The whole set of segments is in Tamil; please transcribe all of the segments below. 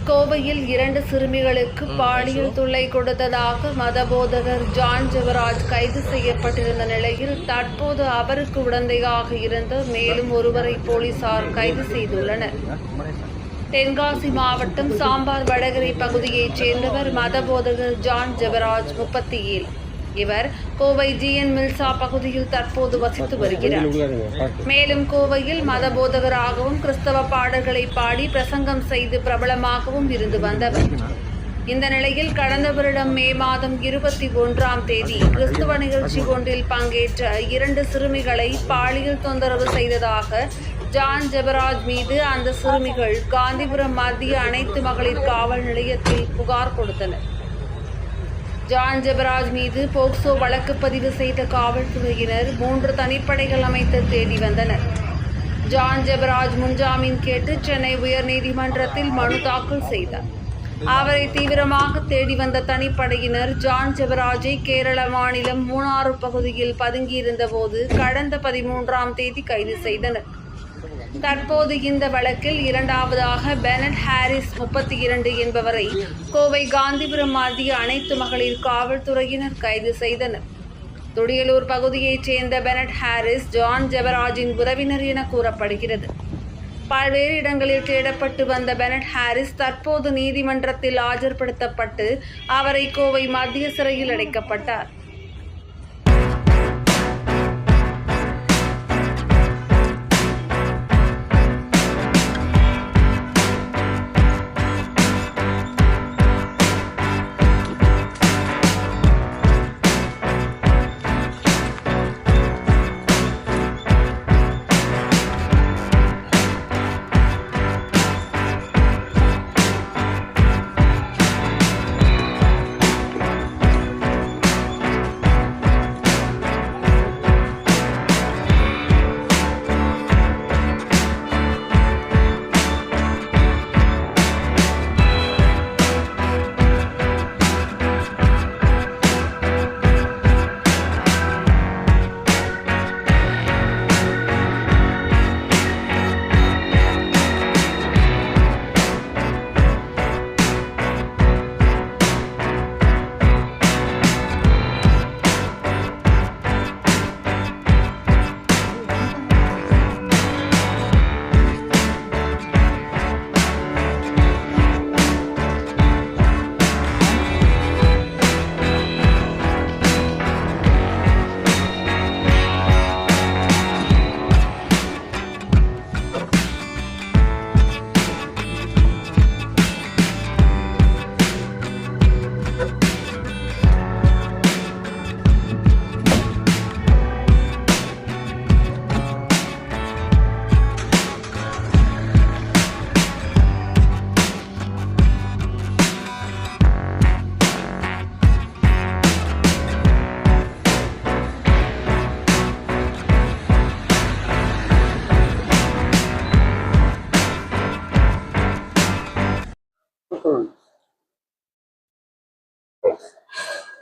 கோவையில் 2 சிறுமிகளுக்கு பாலியல் தொல்லை கொடுத்ததாக மதபோதகர் ஜான் ஜெபராஜ் கைது செய்யப்பட்டிருந்த நிலையில் தற்போது அவருக்கு உடந்தையாக இருந்த மேலும் ஒருவரை போலீசார் கைது செய்துள்ளனர். தென்காசி மாவட்டம் சாம்பார் வடகரை பகுதியைச் சேர்ந்தவர் மதபோதகர் ஜான் ஜெபராஜ் 37. இவர் கோவை ஜிஎன் மில்சா பகுதியில் தற்போது வசித்து வருகிறார். மேலும் கோவையில் மதபோதகராகவும் கிறிஸ்தவ பாடல்களை பாடி பிரசங்கம் செய்து பிரபலமாகவும் இருந்து வந்தவர். இந்த நிலையில் கடந்த வருடம் மே மாதம் 21ஆம் தேதி கிறிஸ்துவ நிகழ்ச்சி ஒன்றில் பங்கேற்ற 2 சிறுமிகளை பாலியல் தொந்தரவு செய்ததாக ஜான் ஜெபராஜ் மீது அந்த சிறுமிகள் காந்திபுரம் மத்திய அனைத்து மகளிர் காவல் நிலையத்தில் புகார் கொடுத்தனர். ஜான் ஜெபராஜ் மீது போக்சோ வழக்கு பதிவு செய்த காவல்துறையினர் 3 தனிப்படைகள் அமைத்து தேடி வந்தனர். ஜான் ஜெபராஜ் முன்ஜாமீன் கேட்டு சென்னை உயர்நீதிமன்றத்தில் மனு தாக்கல் செய்தார். அவரை தீவிரமாக தேடி வந்த தனிப்படையினர் ஜான் ஜெபராஜை கேரள மாநிலம் மூணாறு பகுதியில் பதுங்கியிருந்த போது கடந்த 13ஆம் தேதி கைது செய்தனர். தற்போது இந்த வழக்கில் 2வதாக பெனட் ஹாரிஸ் 32 என்பவரை கோவை காந்திபுரம் மத்திய அனைத்து மகளிர் காவல்துறையினர் கைது செய்தனர். துடியலூர் பகுதியைச் சேர்ந்த பெனட் ஹாரிஸ் ஜான் ஜெபராஜின் உறவினர் என கூறப்படுகிறது. பல்வேறு இடங்களில் தேடப்பட்டு வந்த பெனட் ஹாரிஸ் தற்போது நீதிமன்றத்தில் ஆஜர்படுத்தப்பட்டு அவரை கோவை மத்திய சிறையில் அடைக்கப்பட்டார்.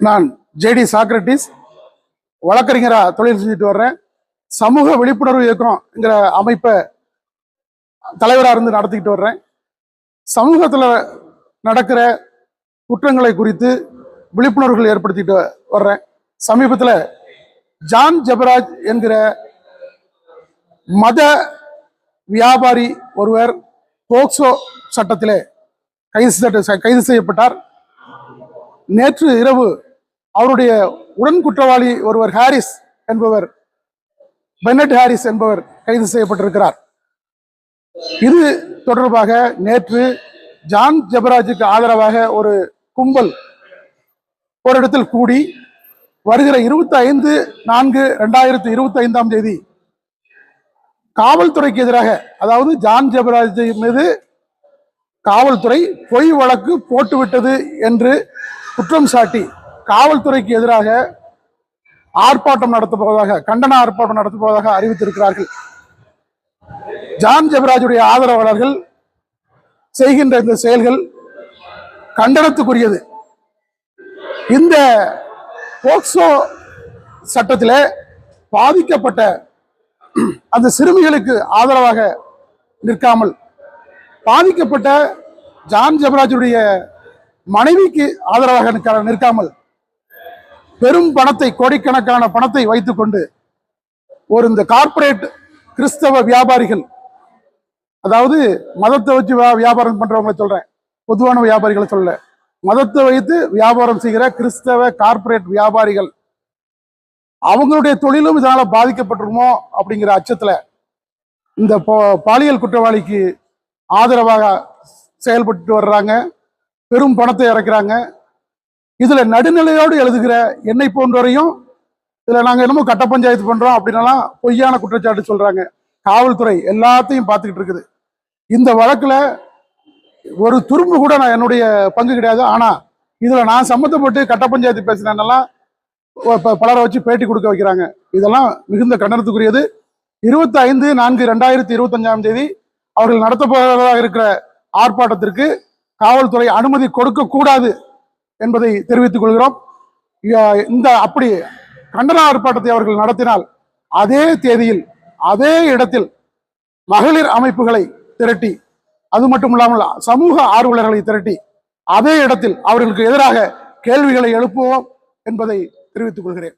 நான் ஜேடி சாக்ரட்டிஸ் வழக்கறிஞரா தொழில் செஞ்சுட்டு வர்றேன். சமூக விழிப்புணர்வு இயக்கம்ங்கிற அமைப்பை தலைவராக இருந்து நடத்திக்கிட்டு வர்றேன். சமூகத்தில் நடக்கிற குற்றங்களை குறித்து விழிப்புணர்வுகள் ஏற்படுத்திட்டு வர்றேன். சமீபத்தில் ஜான் ஜெபராஜ் என்கிற மத வியாபாரி ஒருவர் போக்சோ சட்டத்திலே கைது செய்யப்பட்டார். நேற்று இரவு அவருடைய உடன் குற்றவாளி ஒருவர் ஹாரிஸ் என்பவர், பெனட் ஹாரிஸ் என்பவர் கைது செய்யப்பட்டிருக்கிறார். இது தொடர்பாக நேற்று ஜான் ஜெபராஜுக்கு ஆதரவாக ஒரு கும்பல் ஒரு இடத்தில் கூடி வருகிற 25/4/2025 தேதி காவல்துறைக்கு எதிராக, அதாவது ஜான் ஜெபராஜ் மீது காவல்துறை பொய் வழக்கு போட்டுவிட்டது என்று குற்றம் சாட்டி காவல்துறைக்கு எதிராக ஆர்ப்பாட்டம் நடத்தப்போவதாக, கண்டன ஆர்ப்பாட்டம் நடத்தப்போவதாக அறிவித்திருக்கிறார்கள். ஜான் ஜெபராஜுடைய ஆதரவாளர்கள் செய்கின்ற இந்த செயல்கள் கண்டனத்துக்குரியது. இந்த போக்சோ சட்டத்தில் பாதிக்கப்பட்ட அந்த சிறுமிகளுக்கு ஆதரவாக நிற்காமல் பாதிக்கப்பட்ட ஜான் ஜெபராஜுடைய மனைவிக்கு ஆதரவாக நிற்காமல் பெரும் பணத்தை, கோடிக்கணக்கான பணத்தை வைத்துக்கொண்டு இந்த கார்ப்பரேட் கிறிஸ்தவ வியாபாரிகள், அதாவது மதத்தை வச்சு வியாபாரம் பண்றவங்களை சொல்றேன், பொதுவான வியாபாரிகளை சொல்ல, மதத்தை வைத்து வியாபாரம் செய்கிற கிறிஸ்தவ கார்ப்பரேட் வியாபாரிகள் அவங்களுடைய தொழிலும் இதனால பாதிக்கப்பட்டுருமோ அப்படிங்கிற அச்சத்துல இந்த பாலியல் குற்றவாளிக்கு ஆதரவாக செயல்பட்டு வர்றாங்க, பெரும் பணத்தை இறக்குறாங்க. இதுல நடுநிலையோடு எழுதுகிற என்னை போன்றவரையும் இதுல நாங்க என்னமோ கட்ட பஞ்சாயத்து பண்றோம் அப்படின்னாலாம் பொய்யான குற்றச்சாட்டு சொல்றாங்க. காவல்துறை எல்லாத்தையும் பார்த்துக்கிட்டு இருக்குது. இந்த வழக்குல ஒரு துரும்பு கூட நான் என்னுடைய பங்கு கிடையாது. ஆனா இதுல நான் சம்மந்தப்பட்டு கட்ட பஞ்சாயத்து பேசினேன்னெல்லாம் பலரை வச்சு பேட்டி கொடுக்க வைக்கிறாங்க. இதெல்லாம் மிகுந்த கண்டனத்துக்குரியது. 25/4/2025 அவர்கள் நடத்த போவதாக இருக்கிற ஆர்ப்பாட்டத்திற்கு காவல்துறை அனுமதி கொடுக்க கூடாது என்பதை தெரிவித்துக் கொள்கிறோம். இந்த அப்படி கண்டன ஆர்ப்பாட்டத்தை அவர்கள் நடத்தினால் அதே தேதியில் அதே இடத்தில் மகளிர் அமைப்புகளை திரட்டி, அது மட்டும் இல்லாமல் சமூக ஆர்வலர்களை திரட்டி அதே இடத்தில் அவர்களுக்கு எதிராக கேள்விகளை எழுப்புவோம் என்பதை தெரிவித்துக் கொள்கிறேன்.